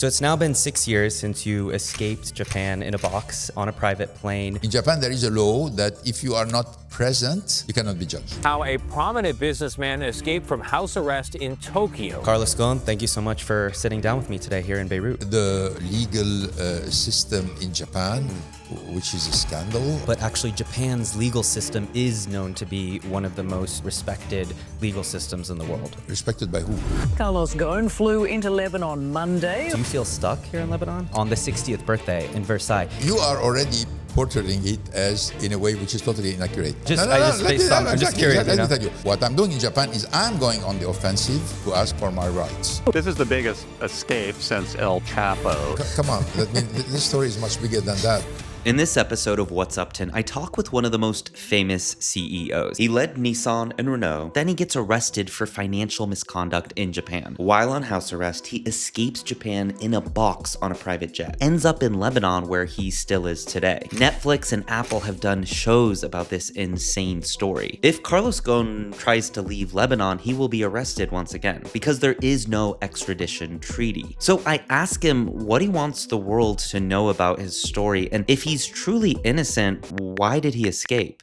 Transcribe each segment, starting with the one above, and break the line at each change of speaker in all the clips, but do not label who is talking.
So it's now been 6 years since you escaped Japan in a box on a private plane.
In Japan, there is a law that if you are not present, you cannot be judged.
How a prominent businessman escaped from house arrest in Tokyo.
Carlos Ghosn, thank you so much for sitting down with me today here in Beirut.
The legal system in Japan, which is a scandal.
But actually, Japan's legal system is known to be one of the most respected legal systems in the world.
Respected by who?
Carlos Ghosn flew into Lebanon Monday.
Do you feel stuck here in Lebanon? On the 60th birthday in Versailles.
You are already portraying it as in a way which is totally inaccurate.
I'm just curious.
Let me tell you. What I'm doing in Japan is I'm going on the offensive to ask for my rights.
This is the biggest escape since El Chapo.
Come on, this story is much bigger than that.
In this episode of What's Uptin, I talk with one of the most famous CEOs. He led Nissan and Renault, then he gets arrested for financial misconduct in Japan. While on house arrest, he escapes Japan in a box on a private jet, ends up in Lebanon where he still is today. Netflix and Apple have done shows about this insane story. If Carlos Ghosn tries to leave Lebanon, he will be arrested once again, because there is no extradition treaty. So I ask him what he wants the world to know about his story, and if he's truly innocent, why did he escape?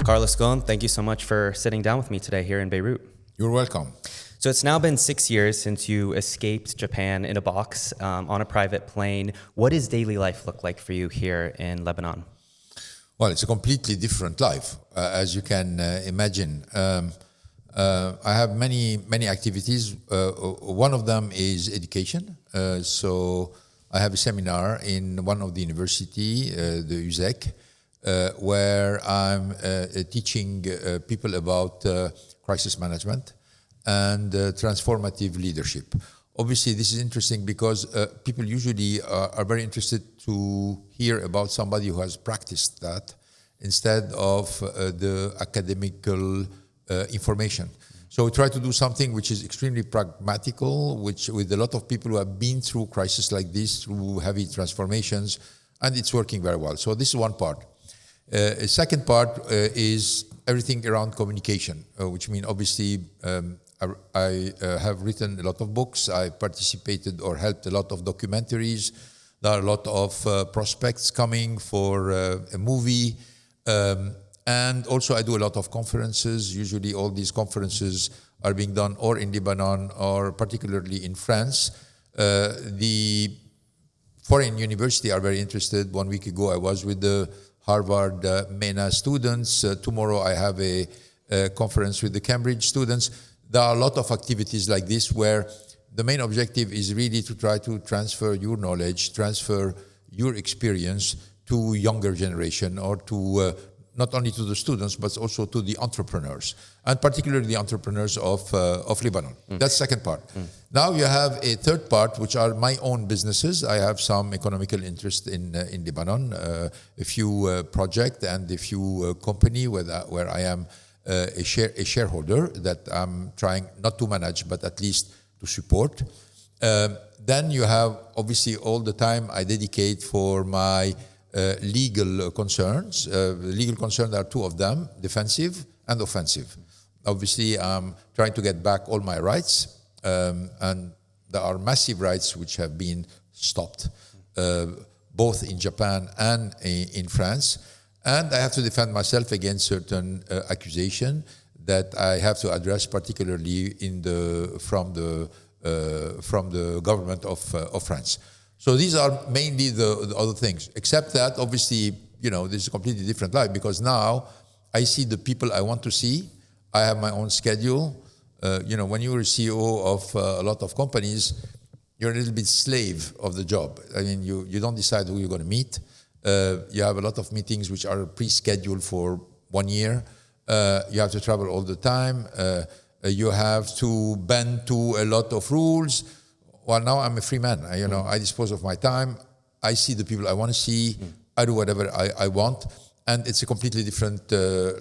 Carlos Ghosn, thank you so much for sitting down with me today here in Beirut.
You're welcome.
So it's now been 6 years since you escaped Japan in a box on a private plane. What does daily life look like for you here in Lebanon?
Well, it's a completely different life, as you can imagine. I have many activities. One of them is education. So I have a seminar in one of the university, the USEC, where I'm teaching people about crisis management and transformative leadership. Obviously, this is interesting because people usually are very interested to hear about somebody who has practiced that instead of the academical information. So we try to do something which is extremely pragmatical, which with a lot of people who have been through crises like this, through heavy transformations, and it's working very well. So this is one part. A second part is everything around communication, which means obviously I have written a lot of books. I participated or helped a lot of documentaries. There are a lot of prospects coming for a movie. And also I do a lot of conferences. Usually all these conferences are being done or in Lebanon or particularly in France. The foreign university are very interested. 1 week ago I was with the Harvard MENA students. Tomorrow I have a conference with the Cambridge students. There are a lot of activities like this where the main objective is really to try to transfer your knowledge, transfer your experience to younger generation or to not only to the students, but also to the entrepreneurs, and particularly the entrepreneurs of Lebanon. That's the second part. Now you have a third part, which are my own businesses. I have some economical interest in Lebanon, a few projects and a few company where I am a shareholder that I'm trying not to manage, but at least to support. Then you have obviously all the time I dedicate for my legal concerns. Legal concerns, there are two of them, defensive and offensive. Obviously, I'm trying to get back all my rights, and there are massive rights which have been stopped, both in Japan and in France. And I have to defend myself against certain accusations that I have to address, particularly from the government of France. So these are mainly the other things, except that obviously, this is a completely different life because now I see the people I want to see. I have my own schedule. When you're a CEO of a lot of companies, you're a little bit slave of the job. I mean, you don't decide who you're going to meet. You have a lot of meetings which are pre-scheduled for 1 year. You have to travel all the time. You have to bend to a lot of rules. Well, now I'm a free man. I dispose of my time. I see the people I want to see. I do whatever I want. And it's a completely different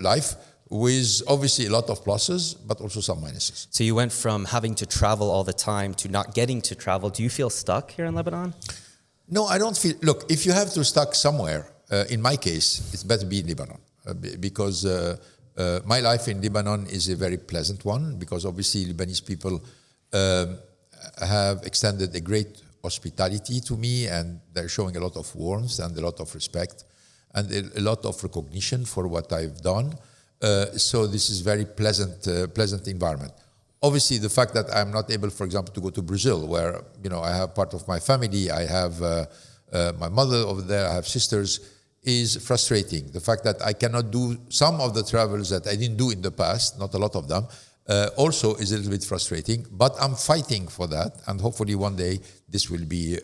life with obviously a lot of pluses, but also some minuses.
So you went from having to travel all the time to not getting to travel. Do you feel stuck here in Lebanon?
No, I don't feel... Look, if you have to stuck somewhere, in my case, it's better be in Lebanon. Because my life in Lebanon is a very pleasant one, because obviously Lebanese people have extended a great hospitality to me, and they're showing a lot of warmth and a lot of respect and a lot of recognition for what I've done. So this is very pleasant environment. Obviously, the fact that I'm not able, for example, to go to Brazil, where I have part of my family, I have my mother over there, I have sisters, is frustrating. The fact that I cannot do some of the travels that I didn't do in the past, not a lot of them, also is a little bit frustrating. But I'm fighting for that, and hopefully one day this will be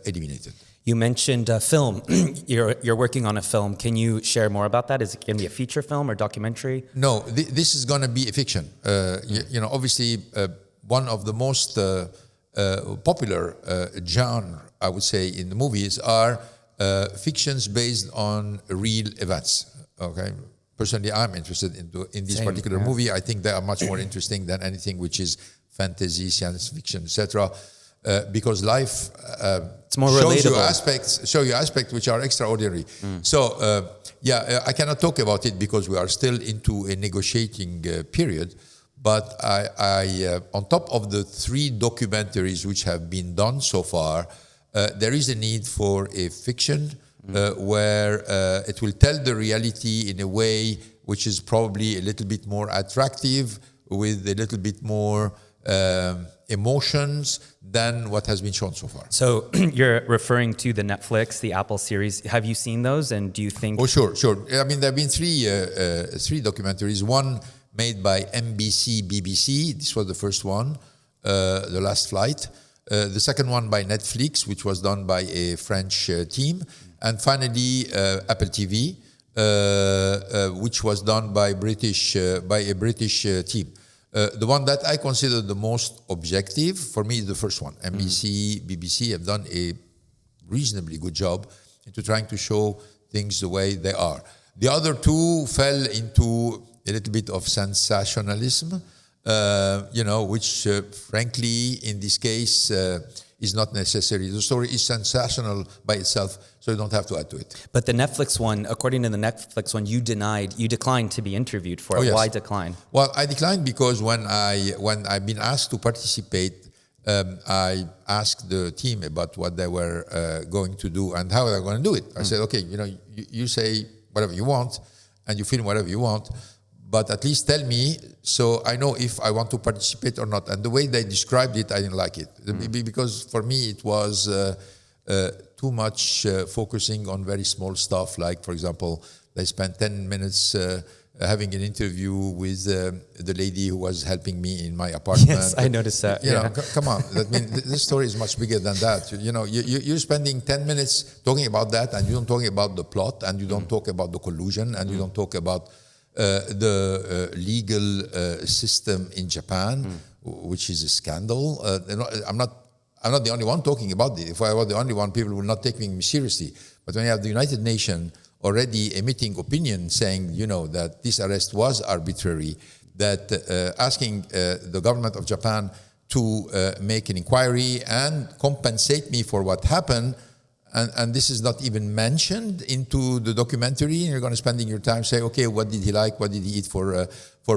eliminated.
You mentioned film. You're working on a film. Can you share more about that? Is it going to be a feature film or documentary?
No, this is going to be a fiction. Obviously, one of the most popular genre, I would say, in the movies are fictions based on real events. Okay, personally, I'm interested in this particular movie. I think they are much more interesting than anything which is fantasy, science fiction, etc. Because life
it's more
shows
relatable.
you aspects which are extraordinary. So I cannot talk about it because we are still into a negotiating period. But I on top of the 3 documentaries which have been done so far, there is a need for a fiction where it will tell the reality in a way which is probably a little bit more attractive, with a little bit more emotions than what has been shown so far.
So you're referring to the Netflix, the Apple series. Have you seen those? And do you think?
Oh, sure. I mean, there have been 3 documentaries. One made by NBC, BBC. This was the first one, The Last Flight. The second one by Netflix, which was done by a French team. And finally, Apple TV, which was done by a British team. The one that I consider the most objective, for me, is the first one. NBC, BBC have done a reasonably good job into trying to show things the way they are. The other 2 fell into a little bit of sensationalism, which frankly, in this case, is not necessary. The story is sensational by itself, so you don't have to add to it.
But the Netflix one, according to the Netflix one, you declined to be interviewed for it.
Oh, yes.
Why decline?
Well, I declined because when I've been asked to participate, I asked the team about what they were going to do and how they're going to do it. I said, okay, you say whatever you want and you film whatever you want, but at least tell me so I know if I want to participate or not. And the way they described it, I didn't like it. Because for me it was too much focusing on very small stuff. Like, for example, they spent 10 minutes having an interview with the lady who was helping me in my apartment.
Yes, I noticed that.
Come on. I mean, this story is much bigger than that. You're spending 10 minutes talking about that, and you don't talk about the plot, and you don't talk about the collusion, and you don't talk about the legal system in Japan, which is a scandal. I'm not the only one talking about it. If I were the only one, people would not take me seriously. But when you have the United Nations already emitting opinion saying, that this arrest was arbitrary, that asking the government of Japan to make an inquiry and compensate me for what happened, and this is not even mentioned into the documentary, and you're going to spending your time say, okay, what did he like? What did he eat for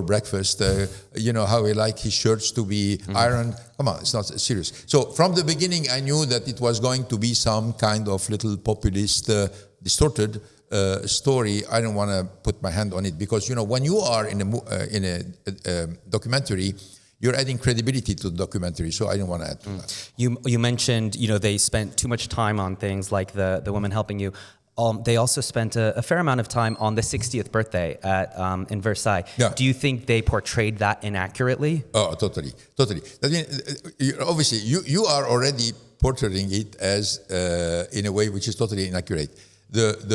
breakfast? How he liked his shirts to be ironed. Come on, it's not serious. So from the beginning, I knew that it was going to be some kind of little populist, distorted story. I don't want to put my hand on it because, when you are in a documentary, you're adding credibility to the documentary, so I didn't want to add to that.
You mentioned, they spent too much time on things like the woman helping you. They also spent a fair amount of time on the 60th birthday in Versailles.
Yeah.
Do you think they portrayed that inaccurately?
Oh, totally. I mean, obviously, you are already portraying it as in a way which is totally inaccurate.
I'm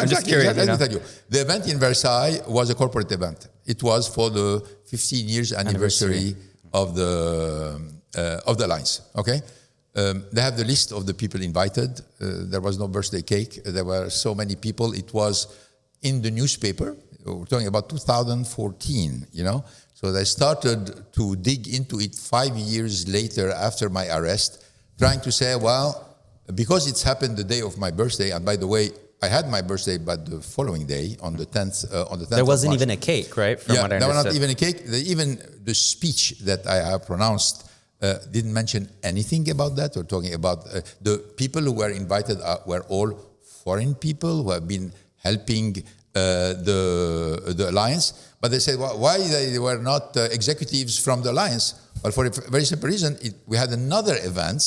just curious.
Let me tell you, the event in Versailles was a corporate event. It was for the 15 years anniversary of the Alliance. Okay, they have the list of the people invited. There was no birthday cake. There were so many people. It was in the newspaper. We're talking about 2014. So they started to dig into it 5 years later after my arrest, trying to say, well, because it's happened the day of my birthday, and by the way, I had my birthday, but the following day, on the 10th,
There wasn't
of March,
even a cake, right? From what I
there was not
understood.
even a cake. Even the speech that I have pronounced didn't mention anything about that. We're talking about the people who were invited were all foreign people who have been helping the alliance. But they said, well, why they were not executives from the alliance? Well, for a very simple reason, we had another event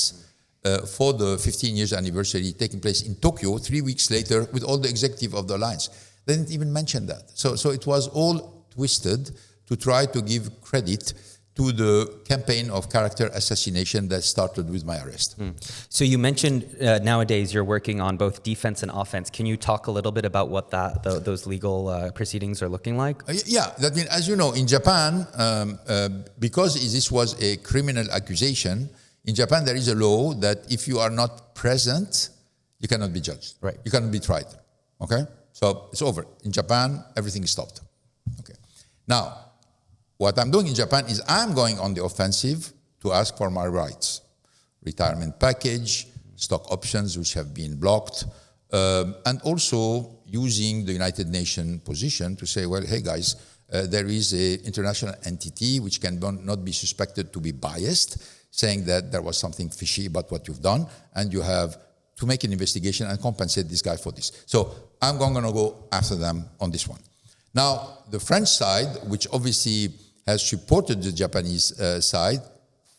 for the 15 years anniversary taking place in Tokyo 3 weeks later with all the executive of the alliance. They didn't even mention that. So it was all twisted to try to give credit to the campaign of character assassination that started with my arrest.
So you mentioned nowadays you're working on both defense and offense. Can you talk a little bit about what those legal proceedings are looking like?
Yeah, that means, as you know, in Japan, because this was a criminal accusation, in Japan there is a law that if you are not present, you cannot be judged.
Right.
You cannot be tried. Okay? So it's over. In Japan, everything is stopped. Okay. Now, what I'm doing in Japan is I'm going on the offensive to ask for my rights. Retirement package, stock options which have been blocked, and also using the United Nations position to say, well, hey guys, there is an international entity which can not be suspected to be biased, saying that there was something fishy about what you've done, and you have to make an investigation and compensate this guy for this. So I'm going to go after them on this one. Now, the French side, which obviously has supported the Japanese side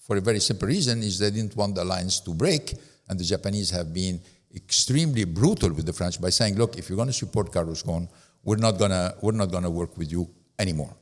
for a very simple reason, is they didn't want the alliance to break, and the Japanese have been extremely brutal with the French by saying, look, if you're going to support Carlos Ghosn, we're not going to work with you anymore.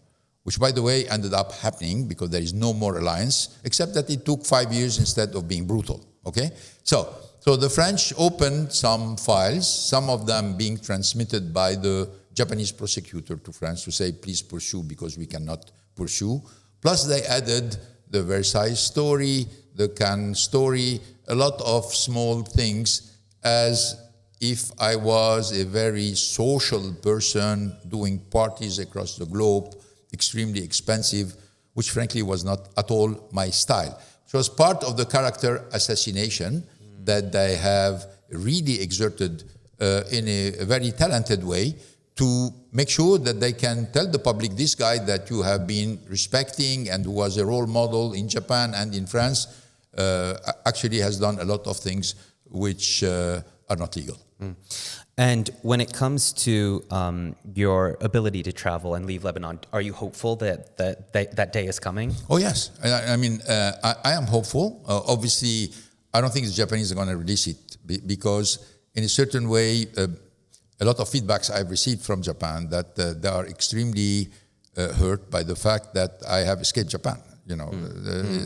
Which, by the way, ended up happening because there is no more alliance, except that it took 5 years instead of being brutal, okay? So the French opened some files, some of them being transmitted by the Japanese prosecutor to France to say, please pursue because we cannot pursue. Plus they added the Versailles story, the Cannes story, a lot of small things as if I was a very social person doing parties across the globe, extremely expensive, which frankly was not at all my style. It was part of the character assassination that they have really exerted in a very talented way to make sure that they can tell the public, this guy that you have been respecting and who was a role model in Japan and in France actually has done a lot of things which are not legal.
And when it comes to your ability to travel and leave Lebanon, are you hopeful that day is coming?
Oh, yes. I mean, I am hopeful. Obviously, I don't think the Japanese are going to release it because in a certain way, a lot of feedbacks I've received from Japan that they are extremely hurt by the fact that I have escaped Japan. You know,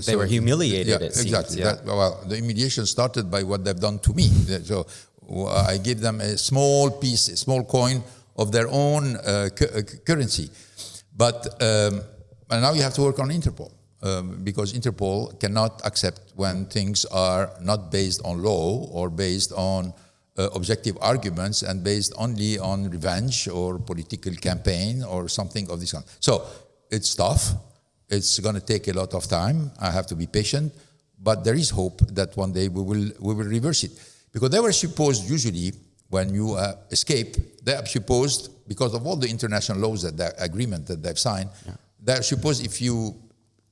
They were humiliated, it seems.
Exactly.
Yeah.
Well, the humiliation started by what they've done to me. So I gave them a small piece, a small coin of their own currency. But and now you have to work on Interpol because Interpol cannot accept when things are not based on law or based on objective arguments and based only on revenge or political campaign or something of this kind. So it's tough. It's going to take a lot of time. I have to be patient, but there is hope that one day we will reverse it. Because they were supposed, usually, when you escape, they are supposed, because of all the international laws, that agreement that they've signed, they're supposed, if you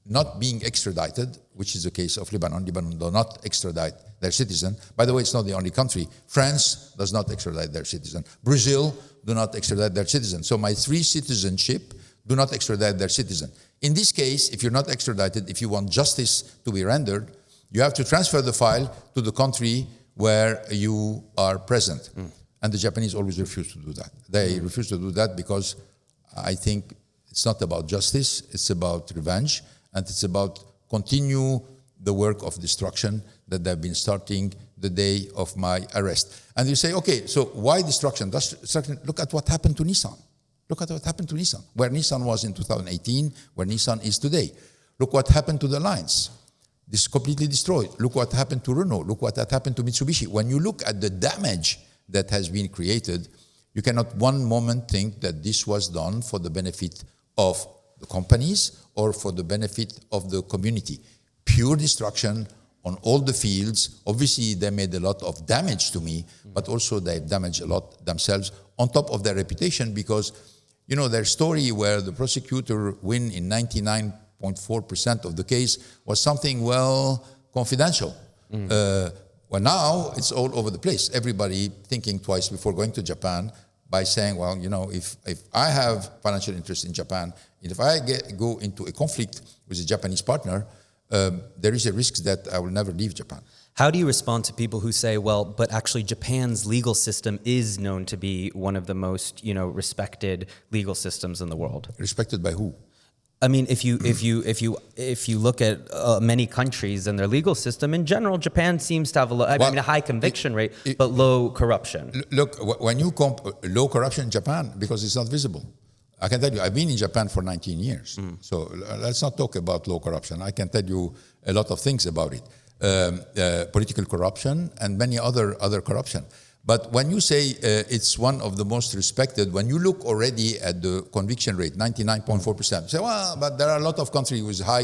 not being extradited, which is the case of Lebanon do not extradite their citizen. By the way, it's not the only country. France does not extradite their citizen. Brazil do not extradite their citizen. So my 3 citizenship do not extradite their citizen. In this case, if you're not extradited, if you want justice to be rendered, you have to transfer the file to the country where you are present. And the Japanese always refuse to do that. They refuse to do that because I think it's not about justice, it's about revenge, and it's about continue the work of destruction that they've been starting the day of my arrest. And you say, okay, so why destruction? Look at what happened to Nissan. Look at what happened to Nissan, where Nissan was in 2018, where Nissan is today. Look what happened to the Alliance. This is completely destroyed. Look what happened to Renault. Look what had happened to Mitsubishi. When you look at the damage that has been created, you cannot one moment think that this was done for the benefit of the companies or for the benefit of the community. Pure destruction on all the fields. Obviously, they made a lot of damage to me, but also they damaged a lot themselves on top of their reputation because, their story where the prosecutor win in 99.4% of the case was something, confidential. Well, now it's all over the place. Everybody thinking twice before going to Japan by saying, if I have financial interest in Japan, and if I go into a conflict with a Japanese partner, there is a risk that I will never leave Japan.
How do you respond to people who say, well, but actually Japan's legal system is known to be one of the most, respected legal systems in the world?
Respected by who?
I mean, if you look at many countries and their legal system in general, Japan seems to have a high conviction rate, but low corruption.
Look, when you low corruption in Japan, because it's not visible. I can tell you, I've been in Japan for 19 years. So let's not talk about low corruption. I can tell you a lot of things about it. Political corruption and many other corruption. But when you say it's one of the most respected, when you look already at the conviction rate, 99.4%, you say, but there are a lot of countries with high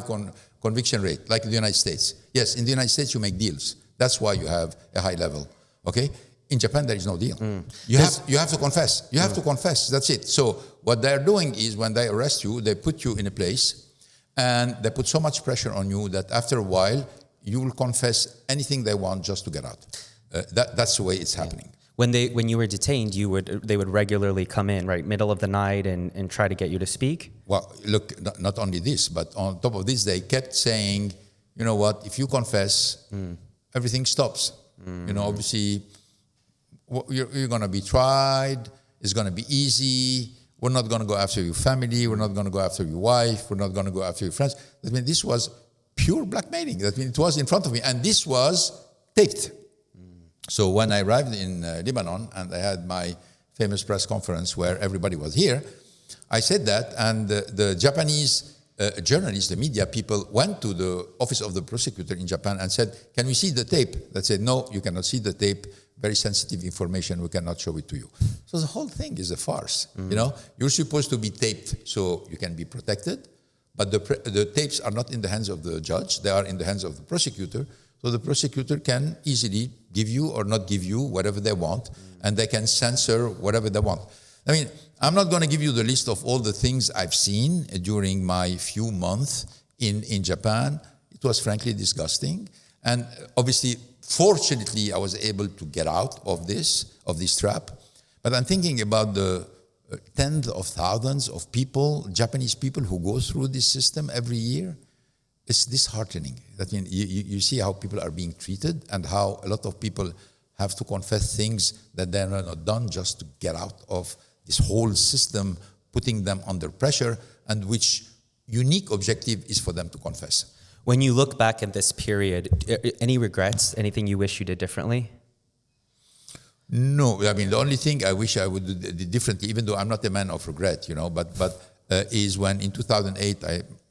conviction rate, like the United States. Yes, in the United States you make deals. That's why you have a high level. Okay? In Japan there is no deal. You have to confess. You have to confess. That's it. So what they're doing is when they arrest you, they put you in a place and they put so much pressure on you that after a while you will confess anything they want just to get out. That's the way it's happening.
When you were detained, they would regularly come in, right, middle of the night and try to get you to speak?
Well, look, not only this, but on top of this, they kept saying, you know what, if you confess, everything stops. Obviously, you're going to be tried, it's going to be easy, we're not going to go after your family, we're not going to go after your wife, we're not going to go after your friends. I mean, this was pure blackmailing. That means it was in front of me, and this was taped. So when I arrived in Lebanon and I had my famous press conference where everybody was here, I said that, and the Japanese journalists, the media people, went to the office of the prosecutor in Japan and said, can we see the tape? They said, no, you cannot see the tape. Very sensitive information, we cannot show it to you. So the whole thing is a farce. You're supposed to be taped so you can be protected, but the tapes are not in the hands of the judge, they are in the hands of the prosecutor. So the prosecutor can easily give you or not give you whatever they want, and they can censor whatever they want. I mean, I'm not going to give you the list of all the things I've seen during my few months in Japan. It was frankly disgusting. And obviously, fortunately, I was able to get out of this trap. But I'm thinking about the tens of thousands of people, Japanese people, who go through this system every year. It's disheartening. That means you see how people are being treated and how a lot of people have to confess things that they're not done just to get out of this whole system, putting them under pressure, and which unique objective is for them to confess.
When you look back at this period, any regrets, anything you wish you did differently?
No, I mean, the only thing I wish I would do differently, even though I'm not a man of regret, is when in 2008,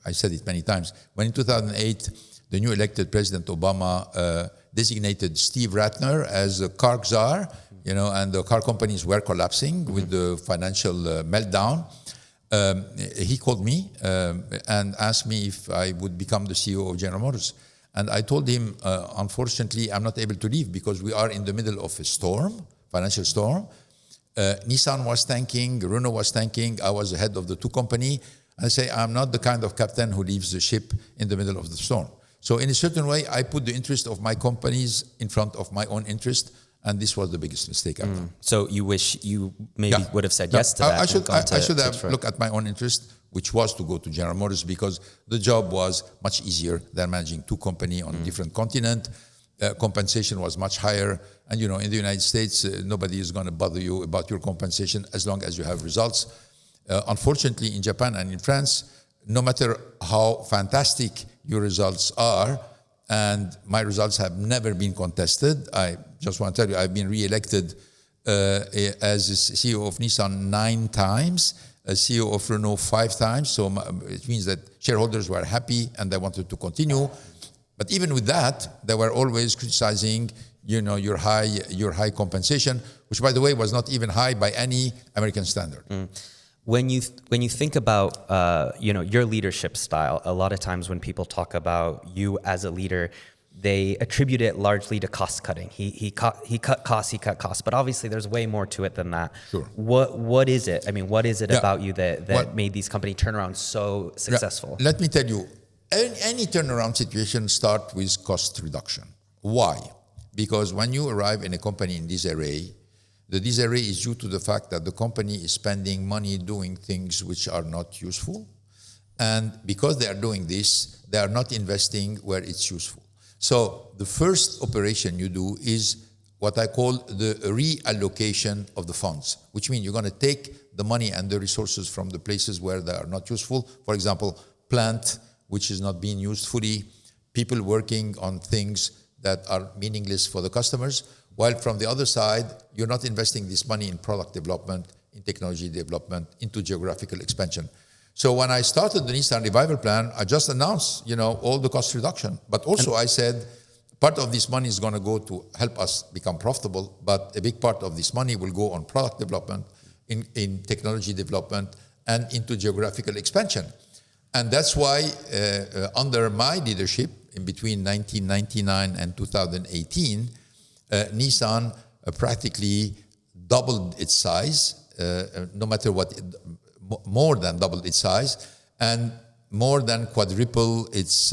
I said it many times, when in 2008, the new elected President Obama designated Steve Ratner as a car czar, and the car companies were collapsing with the financial meltdown. He called me and asked me if I would become the CEO of General Motors. And I told him, unfortunately, I'm not able to leave because we are in the middle of a storm, financial storm. Nissan was tanking, Renault was tanking, I was the head of the two company. I say, I'm not the kind of captain who leaves the ship in the middle of the storm. So in a certain way, I put the interest of my companies in front of my own interest, and this was the biggest mistake I've done.
So you wish you maybe would have said yes to that?
I should have looked at my own interest, which was to go to General Motors, because the job was much easier than managing two companies on a different continent. Compensation was much higher. And in the United States, nobody is going to bother you about your compensation as long as you have results. Unfortunately, in Japan and in France, no matter how fantastic your results are, and my results have never been contested. I just want to tell you, I've been re-elected as CEO of Nissan 9 times, as CEO of Renault 5 times. So it means that shareholders were happy and they wanted to continue. But even with that, they were always criticizing, your high compensation, which, by the way, was not even high by any American standard.
When you think about your leadership style, a lot of times when people talk about you as a leader, they attribute it largely to cost cutting. He cut costs, but obviously there's way more to it than that.
Sure.
What is it? I mean, what is it
Yeah.
about you that
Well-
made these companies turn around so successful?
Let me tell you, any turnaround situation starts with cost reduction. Why? Because when you arrive in a company in disarray, the disarray is due to the fact that the company is spending money doing things which are not useful. And because they are doing this, they are not investing where it's useful. So the first operation you do is what I call the reallocation of the funds, which means you're going to take the money and the resources from the places where they are not useful. For example, plant, which is not being used fully, people working on things that are meaningless for the customers, while from the other side, you're not investing this money in product development, in technology development, into geographical expansion. So when I started the Nissan Revival Plan, I just announced, all the cost reduction. But also I said, part of this money is going to go to help us become profitable, but a big part of this money will go on product development, in technology development, and into geographical expansion. And that's why under my leadership, in between 1999 and 2018, Nissan practically doubled its size, no matter what, more than doubled its size, and more than quadruple its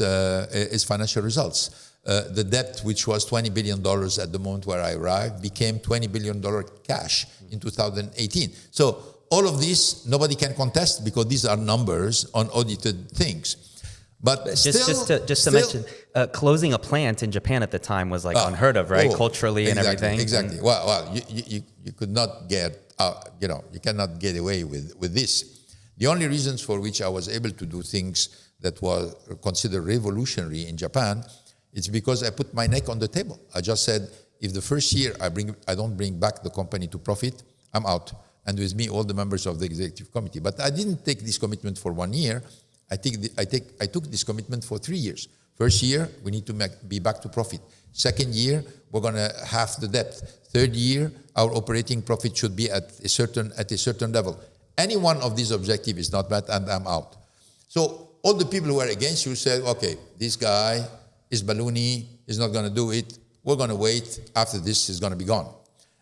financial results. The debt, which was $20 billion at the moment where I arrived, became $20 billion cash in 2018. So all of this, nobody can contest because these are numbers on audited things. But
just to mention, closing a plant in Japan at the time was like unheard of, right? Culturally
exactly,
and everything.
Exactly. Well, you could not get, you cannot get away with this. The only reasons for which I was able to do things that were considered revolutionary in Japan, it's because I put my neck on the table. I just said, if the first year I don't bring back the company to profit, I'm out. And with me, all the members of the executive committee. But I didn't take this commitment for 1 year. I took this commitment for 3 years. First year, we need to be back to profit. Second year, we're going to halve the debt. Third year, our operating profit should be at a certain level. Any one of these objectives is not met, and I'm out. So all the people who are against you said, okay, this guy is baloney, he's not going to do it. We're going to wait. After this, he's going to be gone.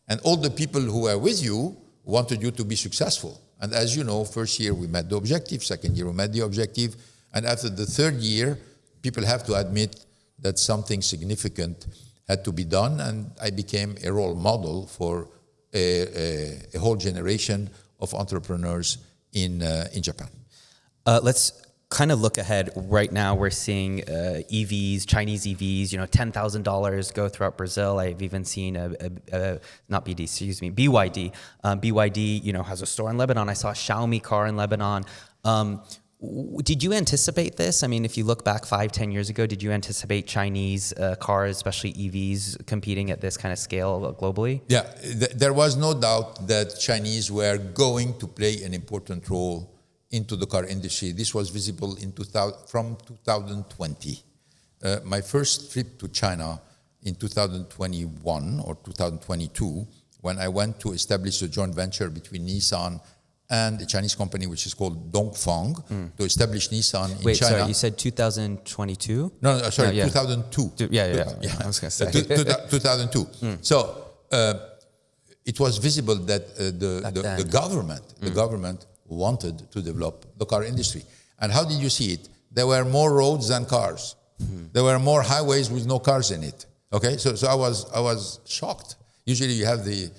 And all the people who are with you wanted you to be successful. And as you know, first year we met the objective, second year we met the objective, and after the third year, people have to admit that something significant had to be done, and I became a role model for a whole generation of entrepreneurs in Japan.
Let's kind of look ahead. Right now, we're seeing EVs, Chinese EVs, $10,000 go throughout Brazil. I've even seen BYD. BYD, has a store in Lebanon. I saw a Xiaomi car in Lebanon. Did you anticipate this? I mean, if you look back 5-10 years ago, did you anticipate Chinese cars, especially EVs, competing at this kind of scale globally?
Yeah, there was no doubt that Chinese were going to play an important role into the car industry. This was visible from 2020. My first trip to China in 2021 or 2022, when I went to establish a joint venture between Nissan and a Chinese company which is called Dongfeng to establish Nissan in China.
Wait, sorry, you said 2022?
No, sorry,
No, yeah.
2002.
Yeah. I was going to say.
2002. So it was visible that the government wanted to develop the car industry. And how did you see it? There were more roads than cars. There were more highways with no cars in it. Okay, so I was shocked. Usually you have the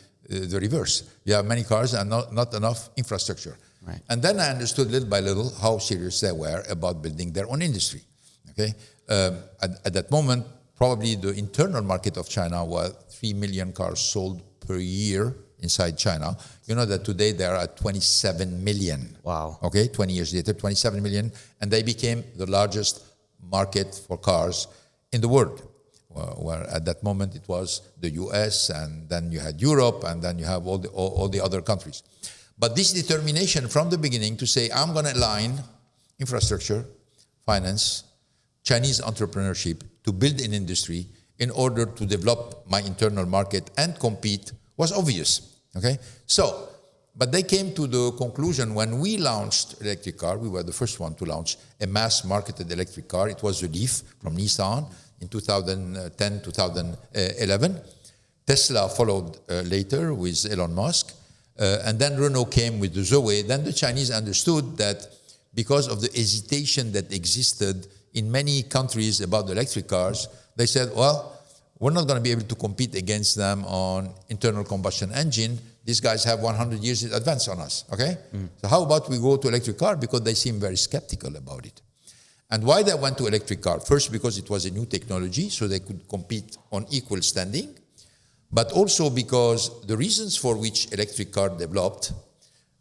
reverse. You have many cars and not enough infrastructure.
Right.
And then I understood little by little how serious they were about building their own industry. Okay, at that moment, probably the internal market of China was 3 million cars sold per year inside China. You know that today they are at 27 million.
Wow.
Okay, 20 years later, 27 million, and they became the largest market for cars in the world. Where at that moment it was the US, and then you had Europe, and then you have all the other countries. But this determination from the beginning to say, I'm going to align infrastructure, finance, Chinese entrepreneurship to build an industry in order to develop my internal market and compete was obvious. Okay, so But they came to the conclusion when we launched electric car, we were the first one to launch a mass-marketed electric car. It was the Leaf from Nissan in 2010, 2011. Tesla followed later with Elon Musk. And then Renault came with the Zoe. Then the Chinese understood that because of the hesitation that existed in many countries about the electric cars, they said, well, we're not going to be able to compete against them on internal combustion engine. These guys have 100 years in advance on us, okay? So how about we go to electric car? Because they seem very skeptical about it. And why they went to electric car? First, because it was a new technology, so they could compete on equal standing. But also because the reasons for which electric car developed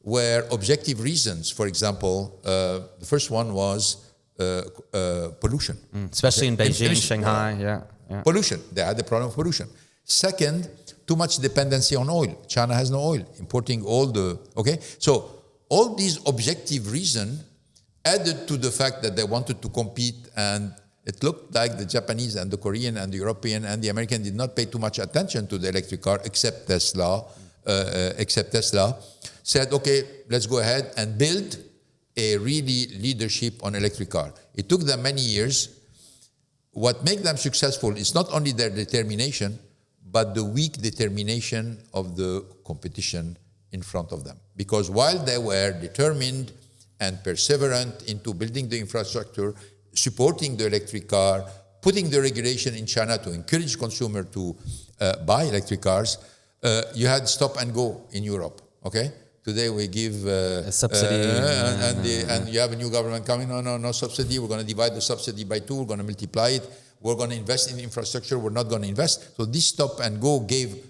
were objective reasons. For example, the first one was pollution.
Especially in Beijing, Shanghai, yeah.
Pollution. They had the problem of pollution. Second, too much dependency on oil. China has no oil, importing all the, okay? So all these objective reasons added to the fact that they wanted to compete, and it looked like the Japanese and the Korean and the European and the American did not pay too much attention to the electric car, except Tesla, said, okay, let's go ahead and build a really leadership on electric car. It took them many years. What made them successful is not only their determination, but the weak determination of the competition in front of them. Because while they were determined and perseverant into building the infrastructure, supporting the electric car, putting the regulation in China to encourage consumers to buy electric cars, you had stop and go in Europe, okay? Today we give
a subsidy,
and you have a new government coming. No subsidy. We're going to divide the subsidy by 2. We're going to multiply it. We're going to invest in infrastructure. We're not going to invest. So this stop and go gave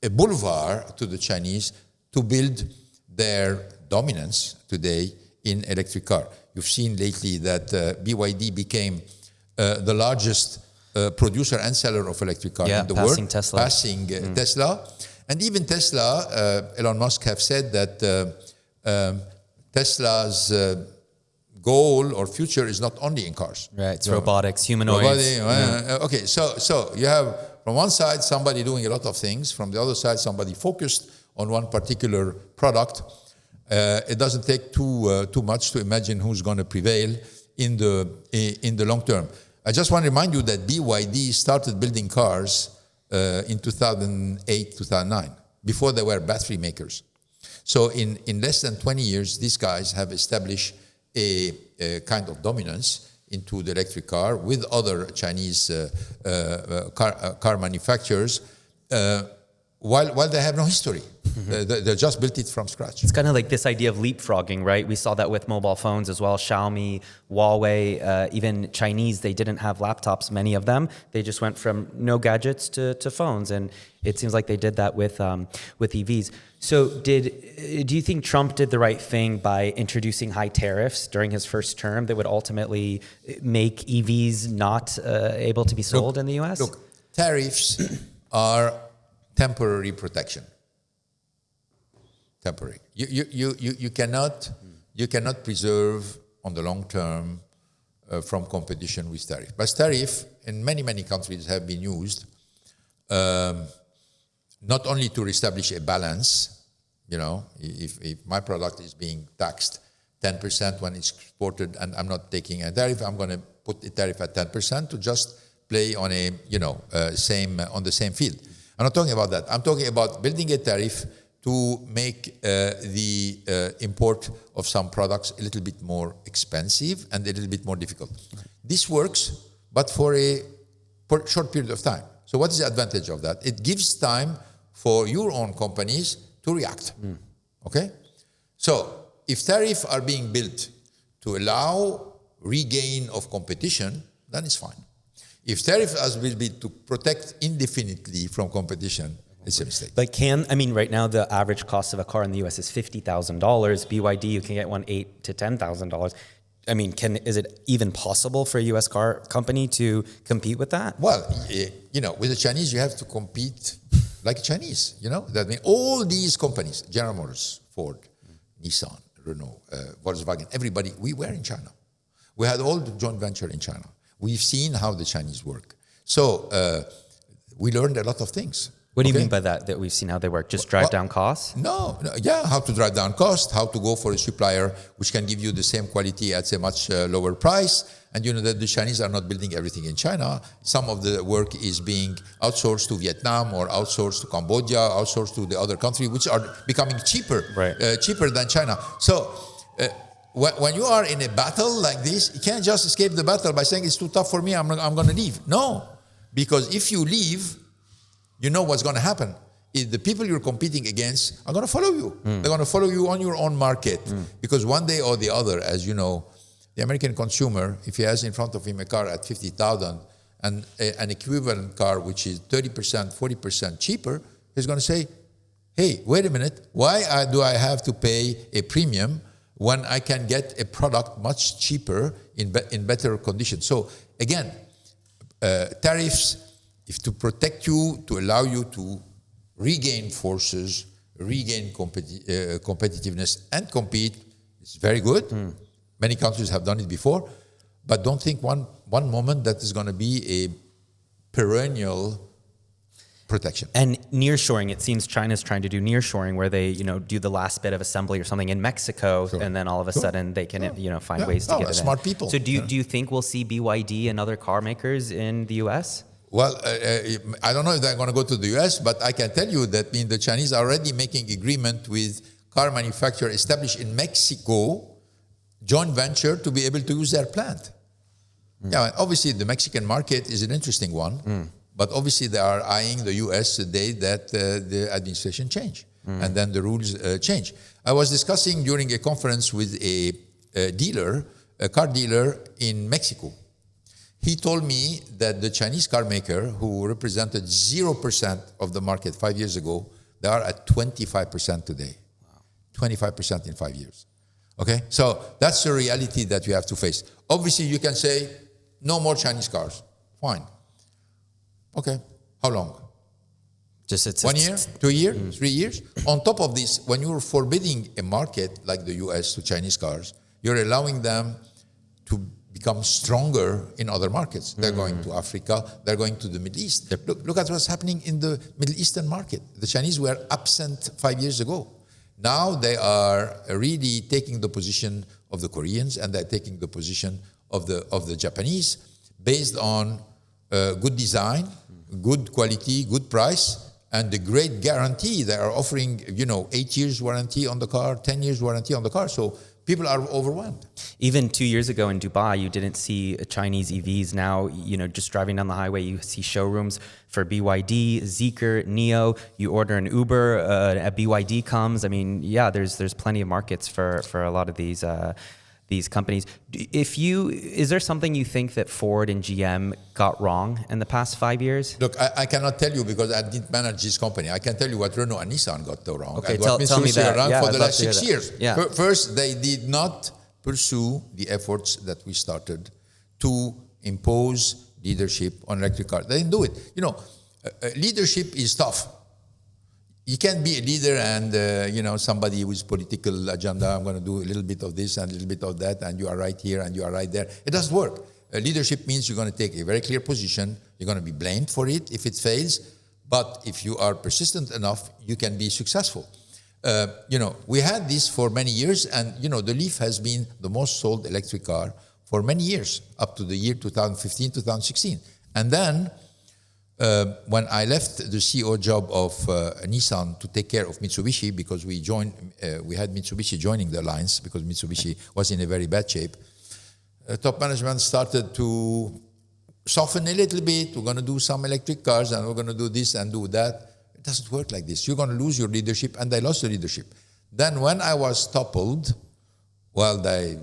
a boulevard to the Chinese to build their dominance today in electric car. You've seen lately that BYD became the largest producer and seller of electric cars in the world, passing Tesla. And even Tesla, Elon Musk have said that Tesla's goal or future is not only in cars.
Right, it's robotics, humanoids.
Okay, so you have from one side somebody doing a lot of things, from the other side somebody focused on one particular product. It doesn't take too much to imagine who's going to prevail in the long term. I just want to remind you that BYD started building cars in 2008, 2009, before they were battery makers. So in less than 20 years, these guys have established a kind of dominance into the electric car with other Chinese car manufacturers, while they have no history. They just built it from scratch.
It's kind of like this idea of leapfrogging, right? We saw that with mobile phones as well. Xiaomi, Huawei, even Chinese, they didn't have laptops, many of them. They just went from no gadgets to phones. And it seems like they did that with EVs. So do you think Trump did the right thing by introducing high tariffs during his first term that would ultimately make EVs not able to be sold in the US?
Look, tariffs are temporary protection. Temporary. You cannot preserve on the long term from competition with tariff. But tariff in many countries have been used not only to establish a balance. You know, if my product is being taxed 10% when it's exported and I'm not taking a tariff, I'm going to put the tariff at 10% to just play on a on the same field. I'm not talking about that. I'm talking about building a tariff to make the import of some products a little bit more expensive and a little bit more difficult. This works, but for a short period of time. So what is the advantage of that? It gives time for your own companies to react. Okay? So if tariffs are being built to allow regain of competition, then it's fine. If tariffs will be to protect indefinitely from competition, it's a mistake.
But right now the average cost of a car in the US is $50,000. BYD, you can get one $8,000 to $10,000. I mean, is it even possible for a US car company to compete with that?
Well, with the Chinese, you have to compete like Chinese, That means all these companies, General Motors, Ford, Nissan, Renault, Volkswagen, everybody, we were in China. We had all the joint venture in China. We've seen how the Chinese work. So we learned a lot of things.
What do you
Okay?
mean by that? That we've seen how they work? Just drive
Well,
down costs?
Yeah, how to drive down cost, how to go for a supplier which can give you the same quality at a much lower price. And you know that the Chinese are not building everything in China. Some of the work is being outsourced to Vietnam or outsourced to Cambodia, outsourced to the other countries, which are becoming cheaper, cheaper than China. So when you are in a battle like this, you can't just escape the battle by saying it's too tough for me, I'm going to leave. No, because if you leave, you know what's going to happen. If the people you're competing against are going to follow you. They're going to follow you on your own market. Because one day or the other, as you know, the American consumer, if he has in front of him a car at $50,000 and an equivalent car which is 30%, 40% cheaper, he's going to say, hey, wait a minute, why do I have to pay a premium when I can get a product much cheaper in better condition? So again, tariffs, if to protect you, to allow you to regain forces, regain competitiveness and compete, it's very good. Many countries have done it before, but don't think one moment that is going to be a perennial protection.
And nearshoring, it seems China's trying to do nearshoring where they, do the last bit of assembly or something in Mexico, and then all of a sudden they can, find ways to get it
smart
in.
people.
So do you think we'll see BYD and other car makers in the U.S.?
Well, I don't know if they're going to go to the U.S., but I can tell you that the Chinese are already making agreement with car manufacturers established in Mexico, joint venture to be able to use their plant. Yeah, obviously the Mexican market is an interesting one, but obviously they are eyeing the U.S. the day that the administration change, and then the rules change. I was discussing during a conference with a car dealer in Mexico. He told me that the Chinese car maker, who represented 0% of the market 5 years ago, they are at 25% today. Wow. 25% in 5 years. Okay? So that's the reality that we have to face. Obviously, you can say, no more Chinese cars. Fine. Okay. How long?
Just
1 year? 2 years? 3 years? On top of this, when you're forbidding a market like the US to Chinese cars, you're allowing them to become stronger in other markets. They're going to Africa, they're going to the Middle East. Look at what's happening in the Middle Eastern market. The Chinese were absent 5 years ago. Now they are really taking the position of the Koreans, and they're taking the position of the Japanese based on good design, good quality, good price, and the great guarantee. They are offering, 8 years warranty on the car, 10 years warranty on the car. So people are overwhelmed.
Even 2 years ago in Dubai, you didn't see Chinese EVs. Now, just driving down the highway, you see showrooms for BYD, Zeekr, NIO. You order an Uber, a BYD comes. I mean, yeah, there's plenty of markets for a lot of these companies. Is there something you think that Ford and GM got wrong in the past 5 years?
Look, I cannot tell you because I didn't manage this company. I can tell you what Renault and Nissan got wrong.
Okay,
and what
tell me that.
Around
Yeah,
for
I'd
the
love
last
to hear
6
that.
years.
Yeah.
First, they did not pursue the efforts that we started to impose leadership on electric cars. They didn't do it. Leadership is tough. You can't be a leader and, somebody with political agenda, I'm going to do a little bit of this and a little bit of that, and you are right here and you are right there. It doesn't work. Leadership means you're going to take a very clear position. You're going to be blamed for it if it fails. But if you are persistent enough, you can be successful. We had this for many years, and, the Leaf has been the most sold electric car for many years, up to the year 2015, 2016. And then, when I left the CEO job of Nissan to take care of Mitsubishi, because we had Mitsubishi joining the alliance because Mitsubishi was in a very bad shape, top management started to soften a little bit. We're going to do some electric cars and we're going to do this and do that. It doesn't work like this. You're going to lose your leadership, and they lost the leadership. Then when I was toppled, they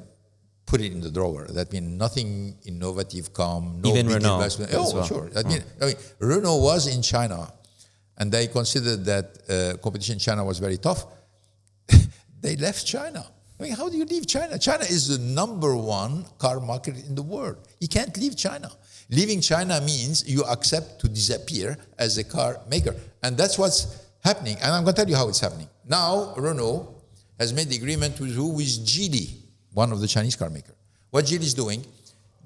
put it in the drawer. That means nothing innovative come, no
Even
big
Renault
investment.
as well.
Sure. I mean, Renault was in China, and they considered that competition in China was very tough. They left China. How do you leave China? China is the #1 car market in the world. You can't leave China. Leaving China means you accept to disappear as a car maker. And that's what's happening. And I'm going to tell you how it's happening. Now, Renault has made the agreement with who? With Geely, one of the Chinese car makers. What Geely is doing,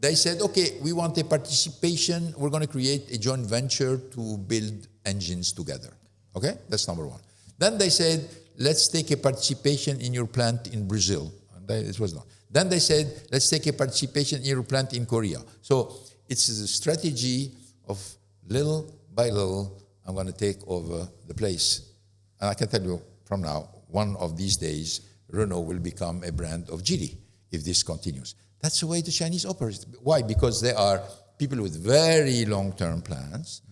they said, okay, we want a participation. We're going to create a joint venture to build engines together. Okay, that's number one. Then they said, let's take a participation in your plant in Brazil. And it was not. Then they said, let's take a participation in your plant in Korea. So it's a strategy of little by little, I'm going to take over the place. And I can tell you from now, one of these days, Renault will become a brand of Geely if this continues. That's the way the Chinese operate. Why? Because they are people with very long-term plans,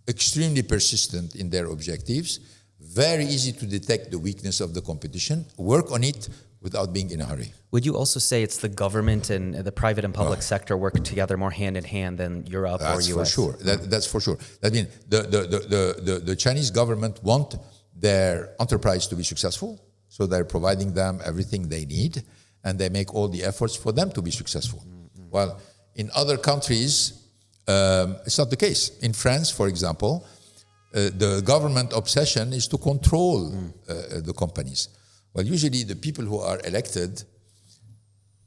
extremely persistent in their objectives, very easy to detect the weakness of the competition, work on it without being in a hurry.
Would you also say it's the government and the private and public sector work together more hand in hand than Europe or US?
That's for sure. That's for sure. I mean, the Chinese government want their enterprise to be successful, so they're providing them everything they need, and they make all the efforts for them to be successful. Mm-hmm. While in other countries, it's not the case. In France, for example, the government obsession is to control the companies. Well, usually the people who are elected,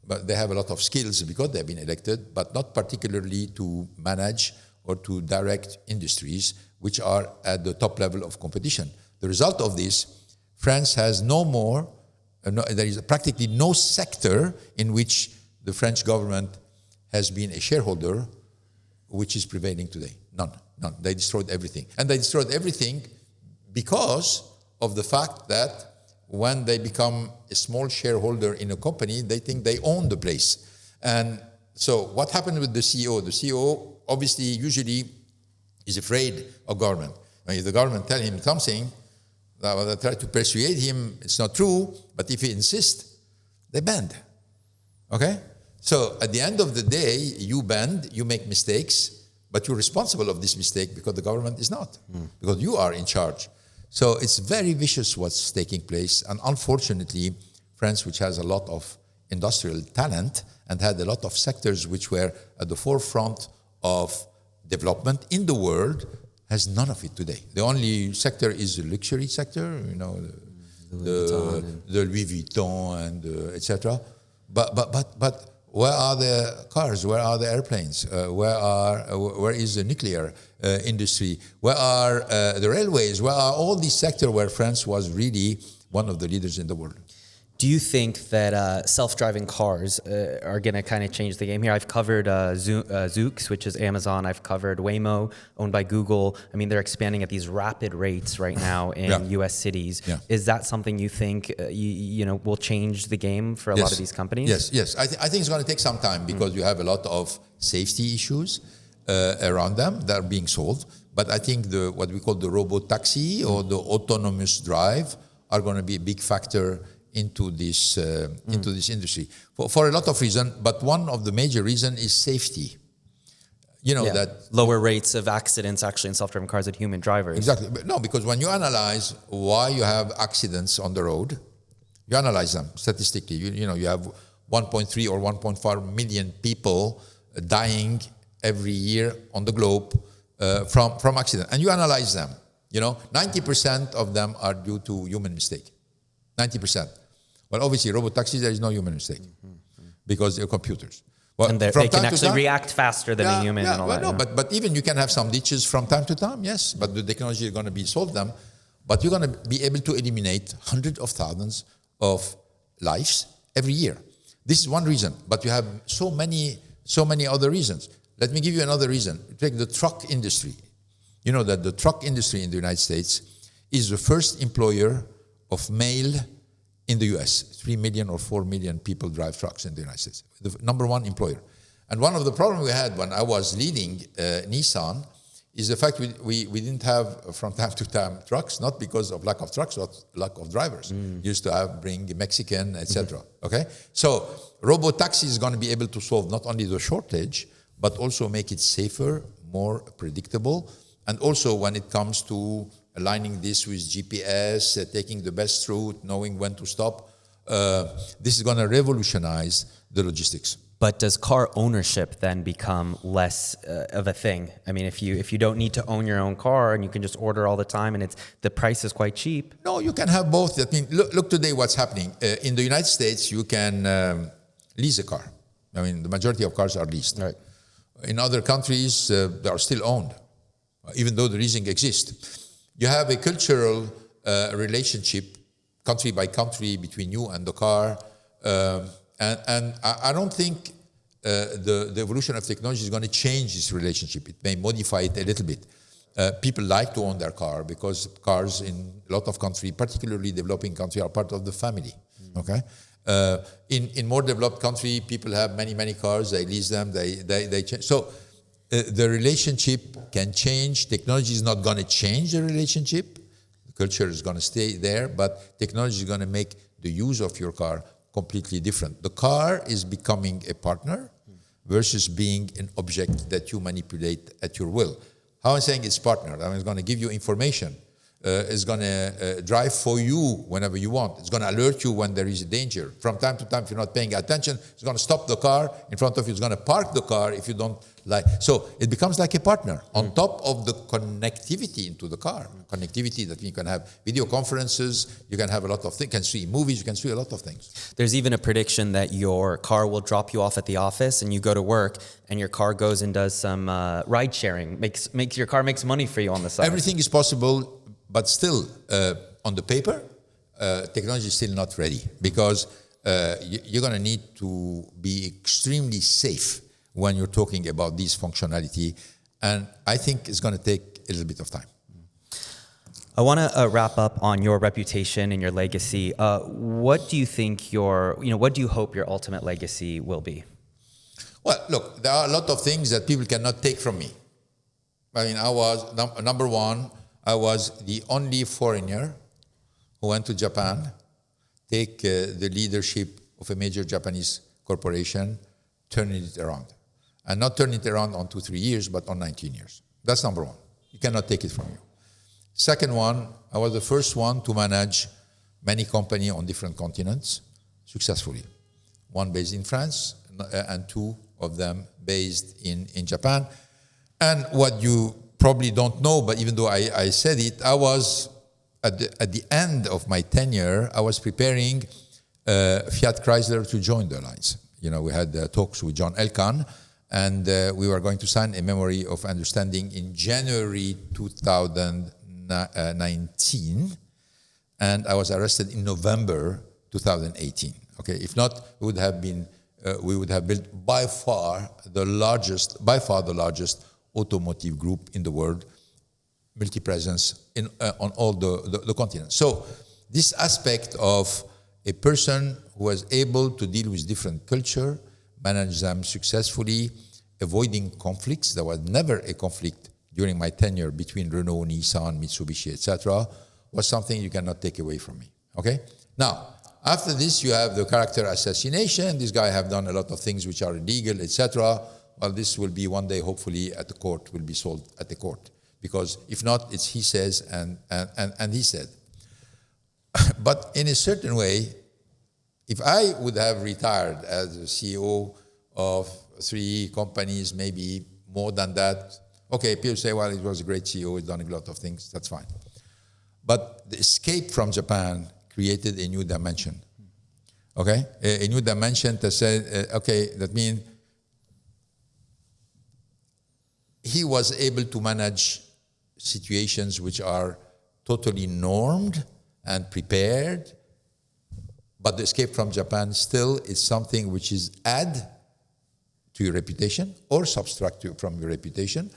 but they have a lot of skills because they've been elected, but not particularly to manage or to direct industries which are at the top level of competition. The result of this, France has there is practically no sector in which the French government has been a shareholder which is prevailing today. None. They destroyed everything. And they destroyed everything because of the fact that when they become a small shareholder in a company, they think they own the place. And so what happened with the CEO? The CEO obviously usually is afraid of government. If the government tell him something, they try to persuade him it's not true, but if he insists, they bend. Okay? So at the end of the day, you bend, you make mistakes, but you're responsible of this mistake because the government is not, because you are in charge. So it's very vicious what's taking place. And unfortunately, France, which has a lot of industrial talent and had a lot of sectors which were at the forefront of development in the world, has none of it today. The only sector is the luxury sector, the Louis Vuitton and etc. But where are the cars? Where are the airplanes? Where is the nuclear industry? Where are the railways? Where are all these sectors where France was really one of the leaders in the world?
Do you think that self-driving cars are going to kind of change the game here? I've covered Zoox, which is Amazon. I've covered Waymo, owned by Google. I mean, they're expanding at these rapid rates right now in U.S. cities. Yeah. Is that something you think will change the game for a lot of these companies?
Yes. I think it's going to take some time because you have a lot of safety issues around them that are being solved. But I think what we call the robo-taxi or the autonomous drive are going to be a big factor into this industry for a lot of reasons, but one of the major reasons is safety. That
lower rates of accidents actually in self-driving cars than human drivers.
Exactly. But no, because when you analyze why you have accidents on the road, you analyze them statistically. You have 1.3 or 1.4 million people dying every year on the globe from accident, and you analyze them. 90% of them are due to human mistake. 90%. Well, obviously, robotaxis, there is no human mistake because they're computers. Well,
and they can actually react faster than a human and all that.
No, but even you can have some ditches from time to time, yes, but the technology is going to be solve them. But you're going to be able to eliminate hundreds of thousands of lives every year. This is one reason, but you have so many other reasons. Let me give you another reason. Take the truck industry. You know that the truck industry in the United States is the first employer of male in the US. 3 million or 4 million people drive trucks in the United States. The number one employer. And one of the problems we had when I was leading Nissan is the fact we didn't have from time to time trucks, not because of lack of trucks, but lack of drivers. Used to bring Mexican, etc. Okay? So robotaxi is going to be able to solve not only the shortage, but also make it safer, more predictable. And also when it comes to aligning this with GPS, taking the best route, knowing when to stop. This is going to revolutionize the logistics.
But does car ownership then become less of a thing? I mean, if you don't need to own your own car and you can just order all the time and the price is quite cheap.
No, you can have both. I mean, look today what's happening. In the United States, you can lease a car. I mean, the majority of cars are leased.
Right.
In other countries, they are still owned, even though the leasing exists. You have a cultural relationship, country by country, between you and the car. And I don't think the evolution of technology is going to change this relationship. It may modify it a little bit. People like to own their car because cars in a lot of countries, particularly developing countries, are part of the family. Okay. In more developed countries, people have many cars. They lease them. They change. So the relationship can change. Technology is not going to change the relationship. The culture is going to stay there, but technology is going to make the use of your car completely different. The car is becoming a partner versus being an object that you manipulate at your will. How I'm saying it's partner. I mean, it's going to give you information. It's going to drive for you whenever you want. It's going to alert you when there is a danger. From time to time, if you're not paying attention, it's going to stop the car in front of you. It's going to park the car if you don't like. So it becomes like a partner on top of the connectivity into the car. Connectivity that you can have video conferences, you can have a lot of things, you can see movies, you can see a lot of things.
There's even a prediction that your car will drop you off at the office and you go to work and your car goes and does some ride sharing, makes your car makes money for you on the side.
Everything is possible. But still, on the paper, technology is still not ready because you're going to need to be extremely safe when you're talking about this functionality. And I think it's going to take a little bit of time.
I want to wrap up on your reputation and your legacy. What do you think what do you hope your ultimate legacy will be?
Well, look, there are a lot of things that people cannot take from me. I mean, I was, number one, I was the only foreigner who went to Japan, take the leadership of a major Japanese corporation, turning it around. And not turn it around on 2-3 years, but on 19 years. That's number one. You cannot take it from you. Second one, I was the first one to manage many companies on different continents successfully. One based in France, and two of them based in Japan. And what you probably don't know, but even though I said it, I was, at the end of my tenure, I was preparing Fiat Chrysler to join the alliance. You know, we had talks with John Elkann, and we were going to sign a memorandum of understanding in January 2019, and I was arrested in November 2018. Okay, if not, we would have built by far the largest automotive group in the world, multi-presence on all the continents. So this aspect of a person who was able to deal with different culture, manage them successfully, avoiding conflicts. There was never a conflict during my tenure between Renault, Nissan, Mitsubishi, etc., was something you cannot take away from me. Okay? Now, after this, you have the character assassination. This guy have done a lot of things which are illegal, etc. Well, this will be one day, hopefully, at the court, will be solved at the court. Because if not, it's he says and he said. But in a certain way, if I would have retired as a CEO of 3 companies, maybe more than that, okay, people say, well, it was a great CEO, he's done a lot of things, that's fine. But the escape from Japan created a new dimension, okay? A new dimension that said, okay, that means he was able to manage situations which are totally normed and prepared, but the escape from Japan still is something which is add to your reputation or subtract from your reputation.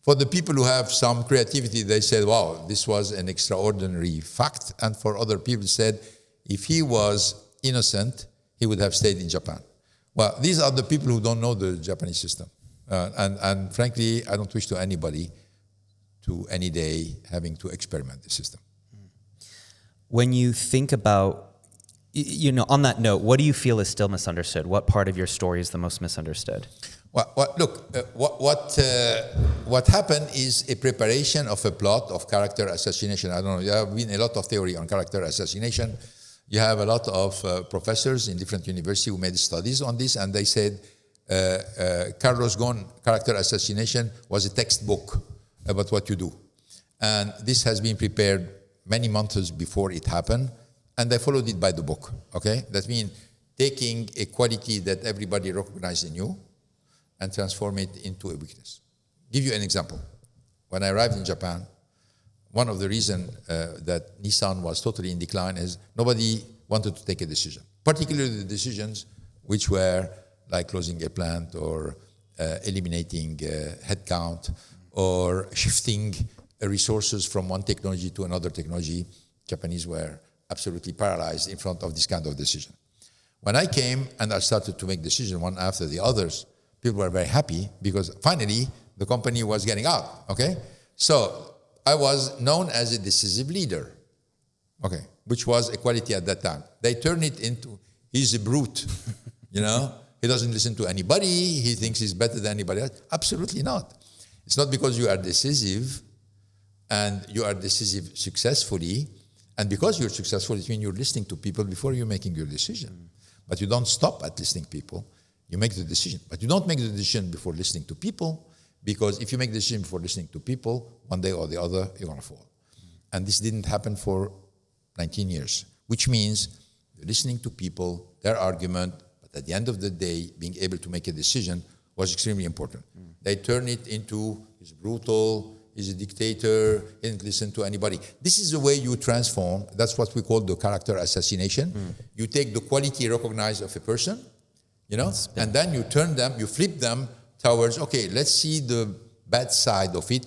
For the people who have some creativity, they said, wow, this was an extraordinary fact. And for other people said, if he was innocent, he would have stayed in Japan. Well, these are the people who don't know the Japanese system. And frankly, I don't wish to anybody to any day having to experiment the system.
When you think about, on that note, what do you feel is still misunderstood? What part of your story is the most misunderstood?
Well, look, what happened is a preparation of a plot of character assassination. I don't know, there have been a lot of theory on character assassination. You have a lot of professors in different universities who made studies on this, and they said Carlos Ghosn character assassination was a textbook about what you do. And this has been prepared many months before it happened, and they followed it by the book, okay? That means taking a quality that everybody recognized in you and transform it into a weakness. Give you an example. When I arrived in Japan, one of the reasons that Nissan was totally in decline is nobody wanted to take a decision, particularly the decisions which were like closing a plant or eliminating headcount or shifting resources from one technology to another technology. Japanese were absolutely paralyzed in front of this kind of decision. When I came and I started to make decisions one after the others, people were very happy because finally the company was getting out, okay? So I was known as a decisive leader, okay, which was a quality at that time. They turned it into, he's a brute, you know? He doesn't listen to anybody, he thinks he's better than anybody else. Absolutely not. It's not because you are decisive and you are decisive successfully, and because you're successful, it means you're listening to people before you're making your decision. But you don't stop at listening to people. You make the decision. But you don't make the decision before listening to people, because if you make the decision before listening to people, one day or the other, you're going to fall. And this didn't happen for 19 years, which means you're listening to people, their argument, but at the end of the day, being able to make a decision was extremely important. They turn it into, he's brutal, he's a dictator, he didn't listen to anybody. This is the way you transform. That's what we call the character assassination. You take the quality recognized of a person, you know, and then you turn them, you flip them towards, okay, let's see the bad side of it,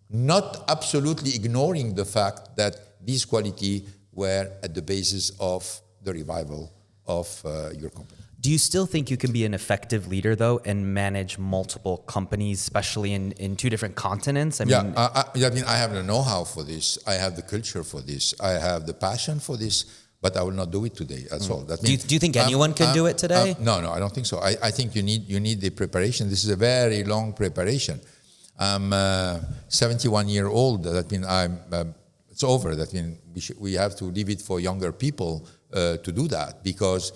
not absolutely ignoring the fact that these qualities were at the basis of the revival of your company.
Do you still think you can be an effective leader, though, and manage multiple companies, especially in two different continents? I mean,
I have the know-how for this. I have the culture for this. I have the passion for this, but I will not do it today. That's all. That means,
do you think anyone can do it today?
No, I don't think so. I think you need the preparation. This is a very long preparation. I'm 71 years old. That means it's over. That means we have to leave it for younger people to do that, because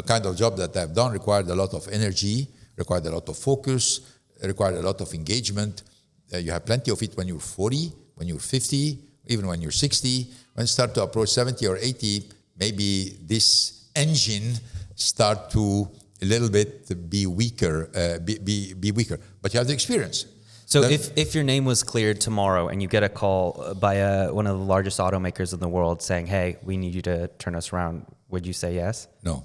kind of job that I've done required a lot of energy, required a lot of focus, required a lot of engagement. You have plenty of it when you're 40, when you're 50, even when you're 60. When you start to approach 70 or 80, maybe this engine start to a little bit be weaker, be weaker. But you have the experience.
So if your name was cleared tomorrow and you get a call by one of the largest automakers in the world saying, hey, we need you to turn us around, would you say yes?
No.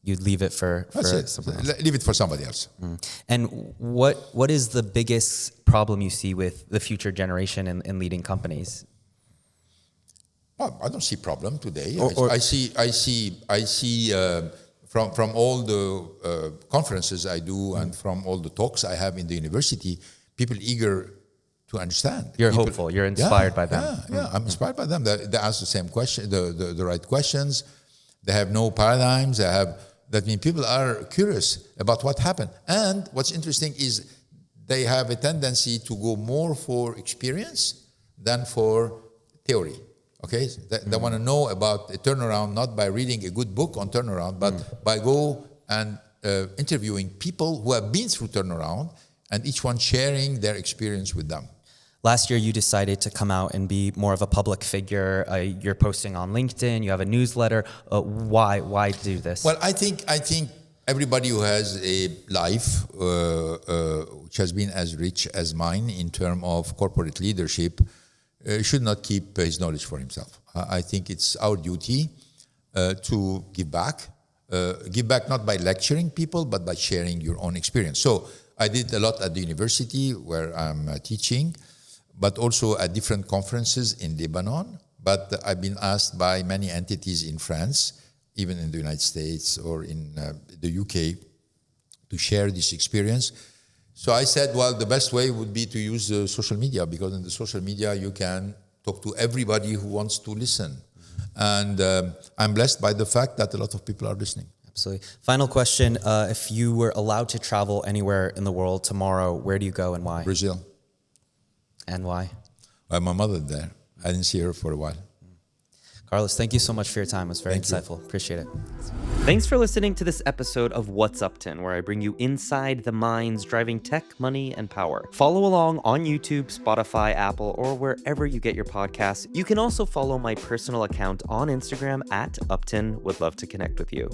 You'd leave it for someone else.
Leave it for somebody else.
And what is the biggest problem you see with the future generation in leading companies?
Well, I don't see problem today. I see from all the conferences I do and from all the talks I have in the university, people eager to understand.
You're hopeful. You're inspired by them.
Yeah, I'm inspired by them. They ask the same question, the right questions. They have no paradigms. That means people are curious about what happened. And what's interesting is they have a tendency to go more for experience than for theory. Okay, they want to know about a turnaround not by reading a good book on turnaround, but by go and interviewing people who have been through turnaround, and each one sharing their experience with them.
Last year, you decided to come out and be more of a public figure. You're posting on LinkedIn. You have a newsletter. Why do this?
Well, I think everybody who has a life which has been as rich as mine in terms of corporate leadership should not keep his knowledge for himself. I think it's our duty to give back. Give back not by lecturing people, but by sharing your own experience. So I did a lot at the university where I'm teaching, but also at different conferences in Lebanon. But I've been asked by many entities in France, even in the United States or in the UK, to share this experience. So I said, well, the best way would be to use social media, because in the social media you can talk to everybody who wants to listen. And I'm blessed by the fact that a lot of people are listening.
Absolutely. Final question. If you were allowed to travel anywhere in the world tomorrow, where do you go and why?
Brazil.
And why?
Well, my mother there. I didn't see her for a while.
Carlos, thank you so much for your time. It was very insightful. Appreciate it.
Thanks for listening to this episode of What's Uptin, where I bring you inside the minds driving tech, money, and power. Follow along on YouTube, Spotify, Apple, or wherever you get your podcasts. You can also follow my personal account on Instagram @Uptin. Would love to connect with you.